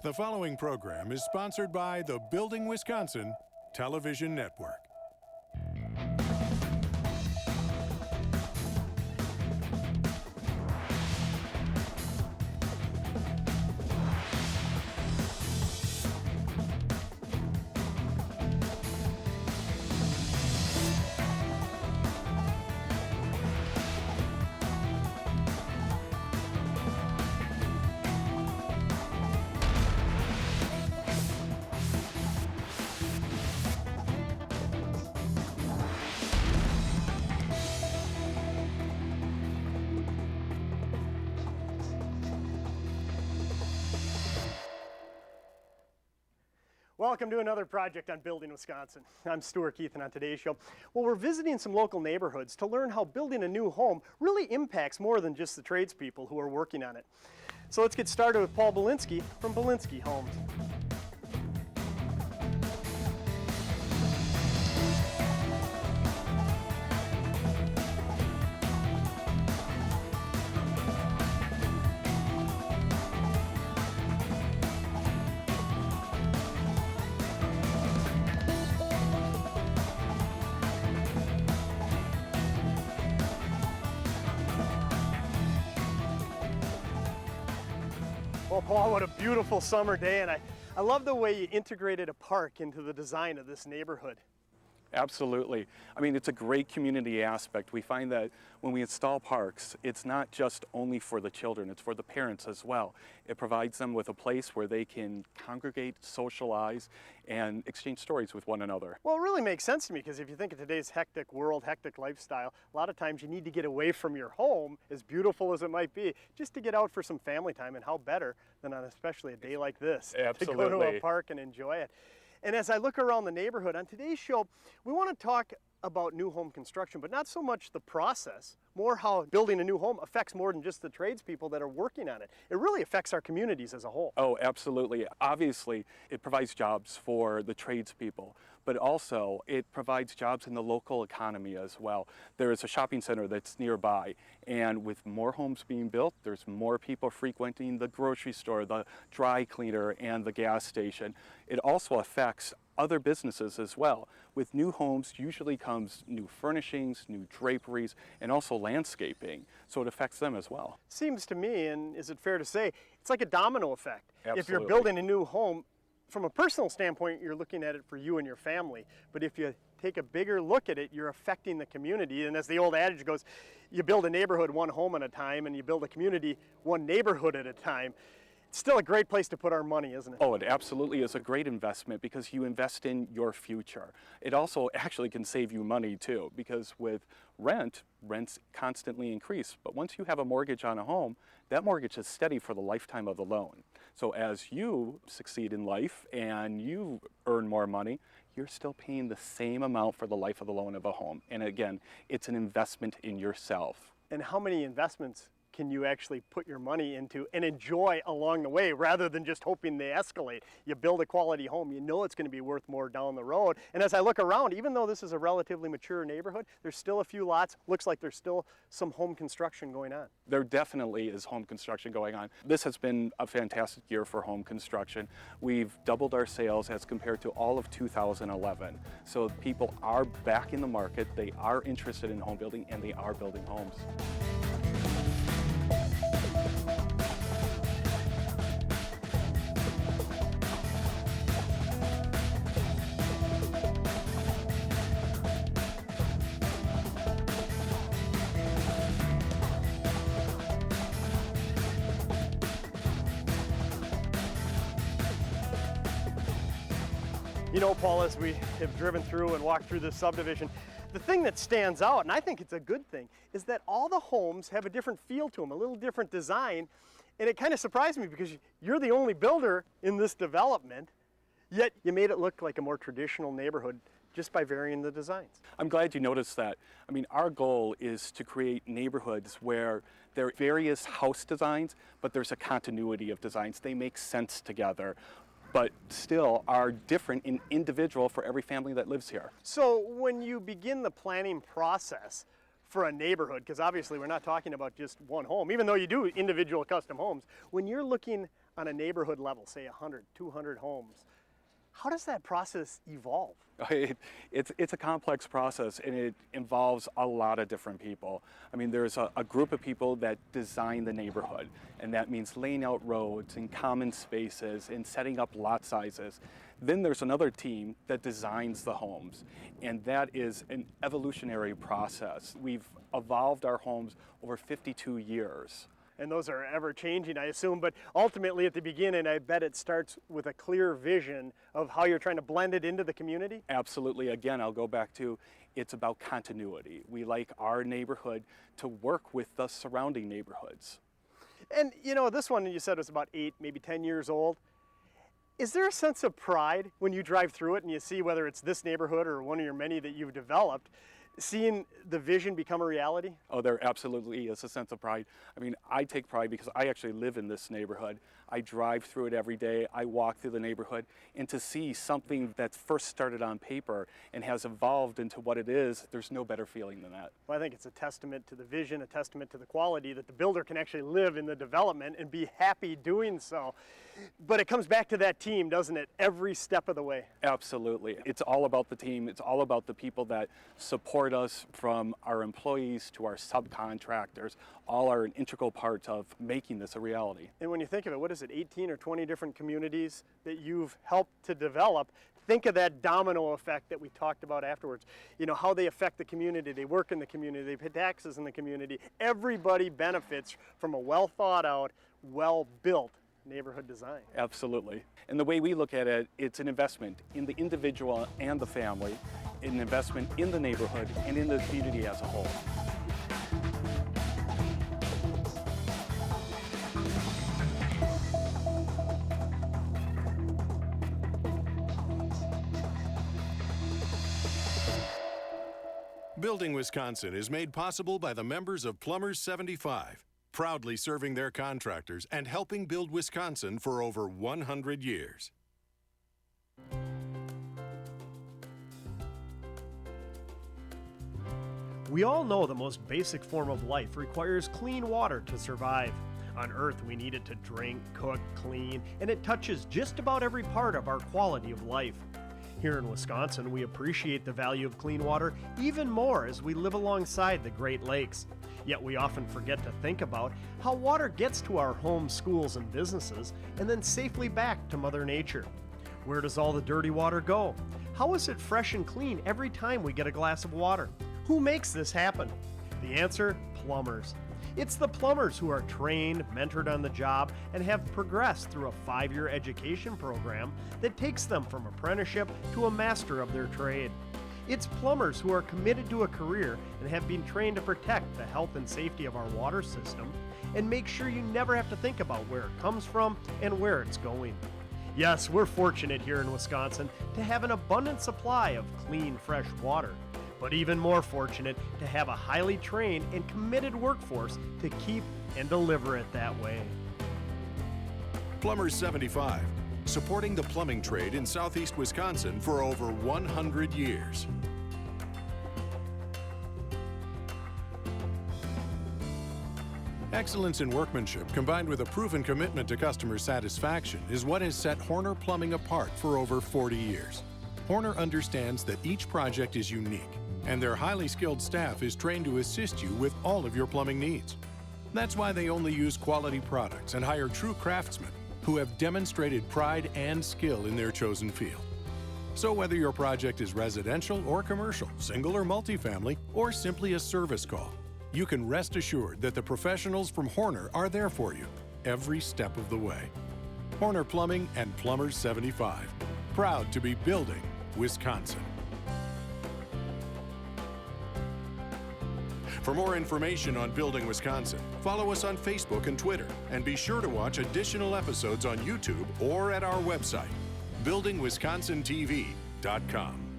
The following program is sponsored by the Building Wisconsin Television Network. Welcome to another project on Building Wisconsin. I'm Stuart Keith, and on today's show, well, we're visiting some local neighborhoods to learn how building a new home really impacts more than just the tradespeople who are working on it. So let's get started with Paul Bielinski from Bielinski Homes. Well, Paul, what a beautiful summer day, and I love the way you integrated a park into the design of this neighborhood. Absolutely. I mean, it's a great community aspect. We find that when we install parks, it's not just only for the children, it's for the parents as well. It provides them with a place where they can congregate, socialize, and exchange stories with one another. Well, it really makes sense to me, because if you think of today's hectic world, hectic lifestyle, a lot of times you need to get away from your home, as beautiful as it might be, just to get out for some family time, and how better than on especially a day like this, Absolutely. to go to a park and enjoy it. And as I look around the neighborhood, on today's show, we want to talk about new home construction, but not so much the process, more how building a new home affects more than just the tradespeople that are working on it. It really affects our communities as a whole. Oh, absolutely. Obviously, it provides jobs for the tradespeople, but also it provides jobs in the local economy as well. There is a shopping center that's nearby, and with more homes being built, there's more people frequenting the grocery store, the dry cleaner, and the gas station. It also affects other businesses as well. With new homes usually comes new furnishings, new draperies, and also landscaping, so it affects them as well. Seems to me, and is it fair to say, it's like a domino effect. Absolutely. If you're building a new home, from a personal standpoint, you're looking at it for you and your family, but if you take a bigger look at it, you're affecting the community. And as the old adage goes, you build a neighborhood one home at a time, and you build a community one neighborhood at a time. It's still a great place to put our money, isn't it? Oh, it absolutely is a great investment, because you invest in your future. It also actually can save you money too, because with rents constantly increase. But once you have a mortgage on a home, that mortgage is steady for the lifetime of the loan. So as you succeed in life and you earn more money, you're still paying the same amount for the life of the loan of a home. And again, it's an investment in yourself. And how many investments can you actually put your money into and enjoy along the way, rather than just hoping they escalate? You build a quality home, you know it's going to be worth more down the road. And as I look around, even though this is a relatively mature neighborhood, there's still a few lots. Looks like there's still some home construction going on. There definitely is home construction going on. This has been a fantastic year for home construction. We've doubled our sales as compared to all of 2011. So people are back in the market, they are interested in home building, and they are building homes. You know, Paul, as we have driven through and walked through this subdivision, the thing that stands out, and I think it's a good thing, is that all the homes have a different feel to them, a little different design. And it kind of surprised me, because you're the only builder in this development, yet you made it look like a more traditional neighborhood just by varying the designs. I'm glad you noticed that. I mean, our goal is to create neighborhoods where there are various house designs, but there's a continuity of designs. They make sense together, but still are different and individual for every family that lives here. So when you begin the planning process for a neighborhood, because obviously we're not talking about just one home, even though you do individual custom homes, when you're looking on a neighborhood level, say 100, 200 homes. How does that process evolve? It's a complex process, and it involves a lot of different people. I mean, there's a group of people that design the neighborhood, and that means laying out roads and common spaces and setting up lot sizes. Then there's another team that designs the homes, and that is an evolutionary process. We've evolved our homes over 52 years. And those are ever changing, I assume, but ultimately at the beginning, I bet it starts with a clear vision of how you're trying to blend it into the community. Absolutely. Again, I'll go back to, it's about continuity. We like our neighborhood to work with the surrounding neighborhoods. And you know, this one you said was about 8, maybe 10 years old. Is there a sense of pride when you drive through it and you see whether it's this neighborhood or one of your many that you've developed, seeing the vision become a reality? Oh, there absolutely is a sense of pride. I mean, I take pride because I actually live in this neighborhood. I drive through it every day. I walk through the neighborhood, and to see something that first started on paper and has evolved into what it is, there's no better feeling than that. Well, I think it's a testament to the vision, a testament to the quality that the builder can actually live in the development and be happy doing so. But it comes back to that team, doesn't it, every step of the way? Absolutely. It's all about the team. It's all about the people that support us, from our employees to our subcontractors. All are an integral part of making this a reality. And when you think of it, what is it, 18 or 20 different communities that you've helped to develop? Think of that domino effect that we talked about afterwards. You know, how they affect the community, they work in the community, they pay taxes in the community. Everybody benefits from a well thought out, well built neighborhood design. Absolutely. And the way we look at it, it's an investment in the individual and the family, an investment in the neighborhood and in the community as a whole. Building Wisconsin is made possible by the members of Plumbers 75, proudly serving their contractors and helping build Wisconsin for over 100 years. We all know the most basic form of life requires clean water to survive. On Earth, we need it to drink, cook, clean, and it touches just about every part of our quality of life. Here in Wisconsin, we appreciate the value of clean water even more as we live alongside the Great Lakes. Yet we often forget to think about how water gets to our homes, schools, and businesses, and then safely back to Mother Nature. Where does all the dirty water go? How is it fresh and clean every time we get a glass of water? Who makes this happen? The answer, plumbers. It's the plumbers who are trained, mentored on the job, and have progressed through a 5-year education program that takes them from apprenticeship to a master of their trade. It's plumbers who are committed to a career and have been trained to protect the health and safety of our water system and make sure you never have to think about where it comes from and where it's going. Yes, we're fortunate here in Wisconsin to have an abundant supply of clean, fresh water, but even more fortunate to have a highly trained and committed workforce to keep and deliver it that way. Plumbers 75, supporting the plumbing trade in southeast Wisconsin for over 100 years. Excellence in workmanship combined with a proven commitment to customer satisfaction is what has set Horner Plumbing apart for over 40 years. Horner understands that each project is unique, and their highly skilled staff is trained to assist you with all of your plumbing needs. That's why they only use quality products and hire true craftsmen who have demonstrated pride and skill in their chosen field. So whether your project is residential or commercial, single or multifamily, or simply a service call, you can rest assured that the professionals from Horner are there for you every step of the way. Horner Plumbing and Plumbers 75, proud to be building Wisconsin. For more information on Building Wisconsin, follow us on Facebook and Twitter, and be sure to watch additional episodes on YouTube or at our website, buildingwiscontintv.com.